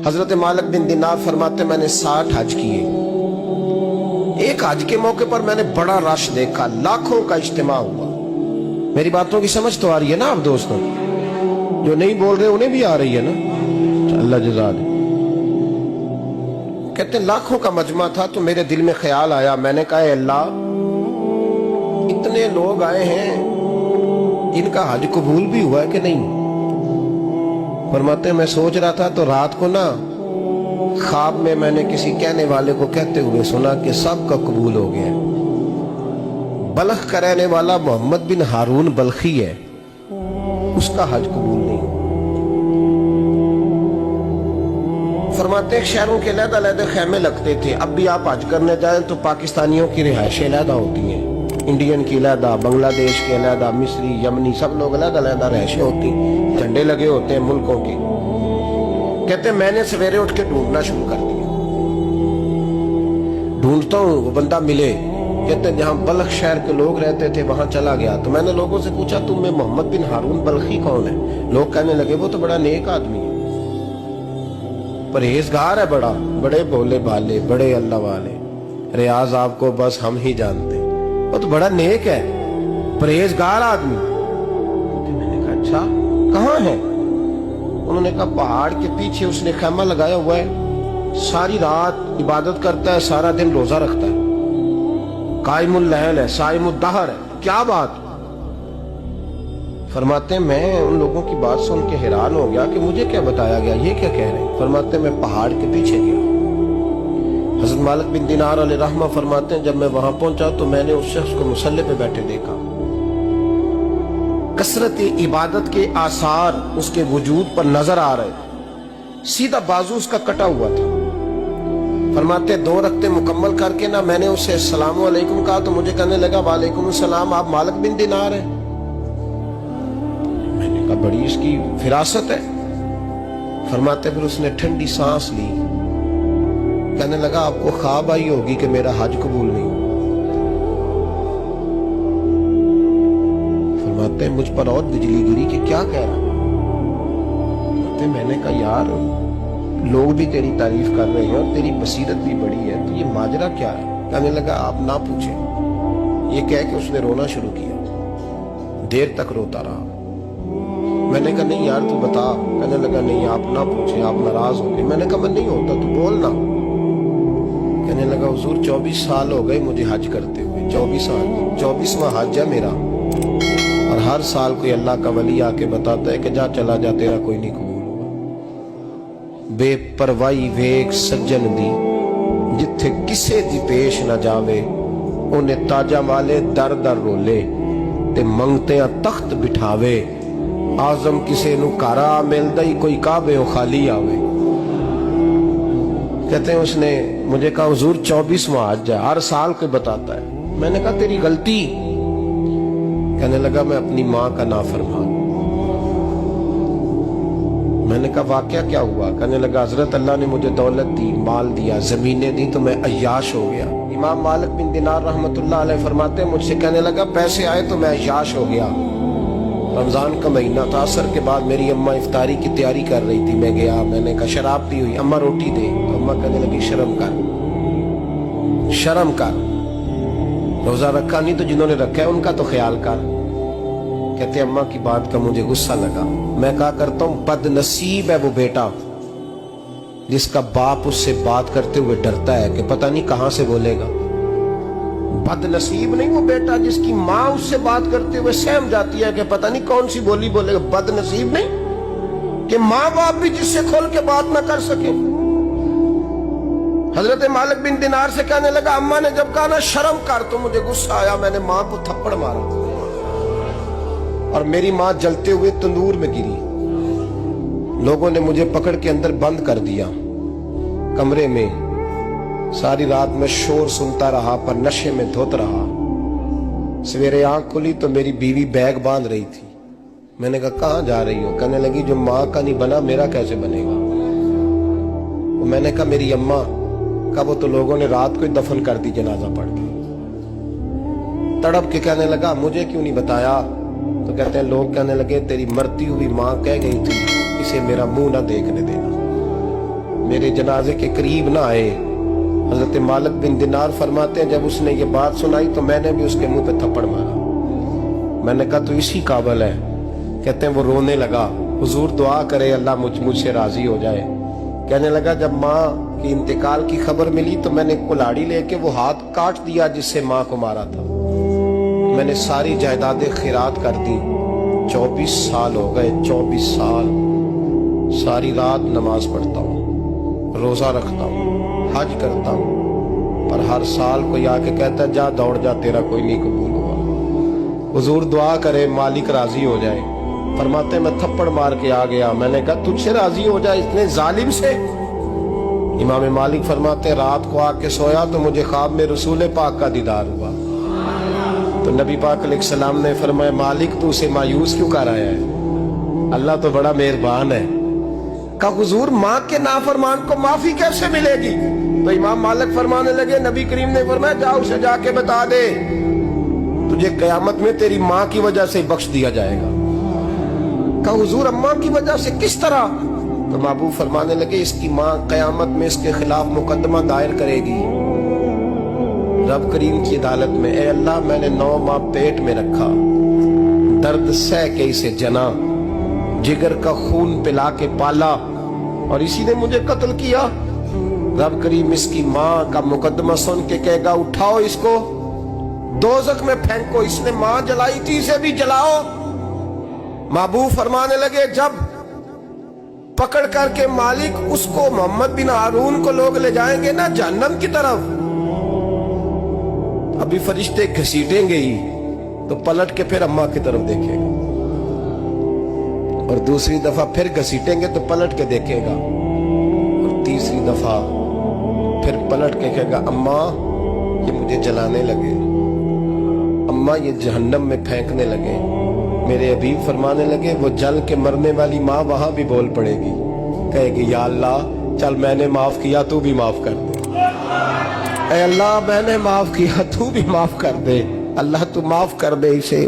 حضرت مالک بن دینار فرماتے میں نے 60 حج کیے. ایک حج کے موقع پر میں نے بڑا رش دیکھا, لاکھوں کا اجتماع ہوا. میری باتوں کی سمجھ تو آ رہی ہے نا آپ دوستوں؟ جو نہیں بول رہے انہیں بھی آ رہی ہے نا؟ اللہ جزا دے. کہتے ہیں لاکھوں کا مجمع تھا تو میرے دل میں خیال آیا, میں نے کہا اے اللہ, اتنے لوگ آئے ہیں, ان کا حج قبول بھی ہوا ہے کہ نہیں؟ فرماتے ہیں میں سوچ رہا تھا تو رات کو نا خواب میں نے کسی کہنے والے کو کہتے ہوئے سنا کہ سب کا قبول ہو گیا. بلخ کا رہنے والا محمد بن ہارون بلخی ہے, اس کا حج قبول نہیں. فرماتے ہیں شہروں کے علیحدہ علیحدہ خیمے لگتے تھے. اب بھی آپ حج کرنے جائیں تو پاکستانیوں کی رہائشیں علیحدہ ہوتی ہیں, انڈین کی علیحدہ, بنگلہ دیش کے علیحدہ, مصری, یمنی, سب لوگ علیحدہ علیحدہ رہائشیں ہوتی ہیں, جھنڈے لگے ہوتے ہیں ملکوں کے. کہتے ہیں میں نے سویرے اٹھ کے ڈھونڈنا شروع کر دیا, ڈھونڈتا ہوں وہ بندہ ملے. کہتے ہیں جہاں بلخ شہر کے لوگ رہتے تھے وہاں چلا گیا تو میں نے لوگوں سے پوچھا تم میں محمد بن ہارون بلخی کون ہے؟ لوگ کہنے لگے وہ تو بڑا نیک آدمی ہے, پرہیزگار ہے, بڑے بولے بالے, بڑے اللہ والے, ریاض آپ کو بس ہم ہی جانتے, وہ تو بڑا نیک ہے, پرہیزگار آدمی. میں نے کہا اچھا کہاں ہے؟ انہوں نے کہا پہاڑ کے پیچھے اس نے خیمہ لگایا ہوا ہے, ساری رات عبادت کرتا ہے, سارا دن روزہ رکھتا ہے, قائم اللیل ہے, صائم الدہر ہے. کیا بات؟ فرماتے ہیں میں ان لوگوں کی بات سن کے حیران ہو گیا کہ مجھے کیا بتایا گیا, یہ کیا کہہ رہے ہیں. فرماتے ہیں میں پہاڑ کے پیچھے گیا. حضرت مالک بن دینار علیہ رحمہ فرماتے ہیں جب میں وہاں پہنچا تو میں نے اس شخص کو مصلی پہ بیٹھے دیکھا. کثرت عبادت کے آثار اس کے وجود پر نظر آ رہے, سیدھا بازو اس کا کٹا ہوا تھا. فرماتے 2 رکعتیں مکمل کر کے نا میں نے اسے السلام علیکم کہا تو مجھے کہنے لگا وعلیکم السلام, آپ مالک بن دینار ہیں؟ میں نے کہا بڑی اس کی فراست ہے. فرماتے پھر اس نے ٹھنڈی سانس لی, کہنے لگا آپ کو خواب آئی ہوگی کہ میرا حج قبول نہیں. فرماتے مجھ پر اور بجلی گری کہ کیا کہہ رہا. میں نے کہا یار لوگ بھی تیری تعریف کر رہے ہیں اور تیری بصیرت بھی بڑی ہے, تو یہ ماجرا کیا ہے؟ کہنے لگا آپ نہ پوچھیں. یہ کہہ کہ اس نے رونا شروع کیا, دیر تک روتا رہا. میں نے کہا نہیں یار تو بتا. کہنے لگا نہیں آپ نہ پوچھیں, آپ ناراض ہو گئے. میں نے کہا میں نہیں ہوتا, تو بولنا. کہنے لگا حضور 24 سال ہو گئے مجھے حج کرتے ہوئے, 24 سال, 24واں حج ہے میرا, اور ہر سال کوئی اللہ کا ولی آ کے بتاتا ہے کہ جا چلا جا تیرا کوئی نہیں قبول ہوگا. بے پروائی ویک سجن دی جتھے کسے دی پیش نہ جاوے, انہیں تاجہ والے در در رولے تے منگتیاں تخت بٹھاوے. آزم کسے نو کارا ملدا ہی کوئی کعبے و خالی آوے. کہتے ہیں اس نے مجھے کہا حضور 24واں حج ہے, ہر سال کوئی بتاتا ہے. میں نے کہا تیری غلطی. کہنے لگا میں اپنی ماں کا نافرمان. میں نے کہا واقعہ کیا ہوا؟ کہنے لگا حضرت اللہ نے مجھے دولت دی, مال دیا, زمینیں دی, تو میں عیاش ہو گیا. امام مالک بن دینار رحمت اللہ علیہ فرماتے ہیں مجھ سے کہنے لگا پیسے آئے تو میں عیاش ہو گیا. رمضان کا مہینہ تھا, عصر کے بعد میری اماں افطاری کی تیاری کر رہی تھی, میں گیا. میں نے کہا شراب پی ہوئی, اماں روٹی دے. تو اماں کہنے لگی شرم کر, شرم کر, روزہ رکھا نہیں تو جنہوں نے رکھا ہے ان کا تو خیال کر. کہتے ہیں اماں کی بات کا مجھے غصہ لگا. میں کہا کرتا ہوں بد نصیب ہے وہ بیٹا جس کا باپ اس سے بات کرتے ہوئے ڈرتا ہے کہ پتہ نہیں کہاں سے بولے گا. بد نصیب نہیں وہ بیٹا جس کی ماں اس سے بات کرتے ہوئے سہم جاتی ہے کہ پتہ نہیں کون سی بولی بولے گا. بد نصیب نہیں کہ ماں باپ بھی جس سے کھول کے بات نہ کر سکے. حضرت مالک بن دینار سے کہنے لگا اماں نے جب کہا نا شرم کر تو مجھے غصہ آیا, میں نے ماں کو تھپڑ مارا اور میری ماں جلتے ہوئے تندور میں گری. لوگوں نے مجھے پکڑ کے اندر بند کر دیا کمرے میں. ساری رات میں شور سنتا رہا پر نشے میں دھوت رہا. سویرے آنکھ کھلی تو میری بیوی بیگ باندھ رہی تھی. میں نے کہا کہاں جا رہی ہو؟ کہنے لگی جو ماں کا نہیں بنا میرا کیسے بنے گا. میں نے کہا میری اماں کا وہ تو لوگوں نے رات کو ہی دفن کر دی جنازہ پڑھ کے. تڑپ کے کہنے لگا مجھے کیوں نہیں بتایا؟ تو کہتے ہیں لوگ کہنے لگے تیری مرتی ہوئی ماں کہہ گئی تھی اسے میرا منہ نہ دیکھنے دینا. میرے جنازے کے قریب نہ آئے. حضرت مالک بن دینار فرماتے ہیں جب اس نے یہ بات سنائی تو میں نے بھی اس کے منہ پہ تھپڑ مارا. میں نے کہا تو اسی قابل ہے. کہتے ہیں وہ رونے لگا, حضور دعا کرے اللہ مجھ سے راضی ہو جائے. کہنے لگا جب ماں کی انتقال کی خبر ملی تو میں نے کلاڑی لے کے وہ ہاتھ کاٹ دیا جس سے ماں کو مارا تھا. میں نے ساری جائیدادیں خیرات کر دی. 24 سال ہو گئے, 24 سال. ساری رات نماز پڑھتا ہوں, روزہ رکھتا ہوں, حج کرتا ہوں, پر ہر سال کوئی آ کے کہتا ہے جا دوڑ جا تیرا کوئی نہیں قبول ہوا. حضور دعا کرے مالک راضی ہو جائے. فرماتے میں تھپڑ مار کے آ گیا. میں نے کہا تجھ سے راضی ہو جائے اتنے ظالم سے. امام مالک فرماتے رات کو آ کے سویا تو مجھے خواب میں رسول پاک کا دیدار ہوا. تو نبی پاک علیہ السلام نے فرمایا مالک تو اسے مایوس کیوں کر رہا ہے, اللہ تو بڑا مہربان ہے. کہا حضور ماں کے نافرمان کو معافی کیسے ملے گی؟ تو امام مالک فرمانے لگے نبی کریم نے فرمایا جا اسے جا کے بتا دے تجھے قیامت میں تیری ماں کی وجہ سے بخش دیا جائے گا. کہا حضور اماں کی وجہ سے کس طرح؟ تو محبوب فرمانے لگے اس کی ماں قیامت میں اس کے خلاف مقدمہ دائر کرے گی رب کریم کی عدالت میں. اے اللہ میں نے 9 ماہ پیٹ میں رکھا, درد سہ کے اسے جنا, جگر کا خون پلا کے پالا اور اسی نے مجھے قتل کیا. رب کریم اس کی ماں کا مقدمہ سن کے کہے گا اٹھاؤ اس کو دوزخ میں پھینکو, اس نے ماں جلائی تھی اسے بھی جلاؤ. محبوب فرمانے لگے جب پکڑ کر کے مالک اس کو محمد بن ہارون کو لوگ لے جائیں گے نا جہنم کی طرف, ابھی فرشتے گھسیٹیں گے ہی تو پلٹ کے پھر اماں کی طرف دیکھے گا, اور دوسری دفعہ پھر گھسیٹیں گے تو پلٹ کے دیکھے گا, اور تیسری دفعہ پھر پلٹ کے کہے گا اماں یہ مجھے جلانے لگے, اماں یہ جہنم میں پھینکنے لگے. میرے حبیب فرمانے لگے وہ جل کے مرنے والی ماں وہاں بھی بول پڑے گی, کہے گی یا اللہ چل میں نے معاف کیا تو بھی معاف کر دے, اے اللہ میں نے معاف کیا تو بھی معاف کر دے, اللہ تو معاف کر دے اسے.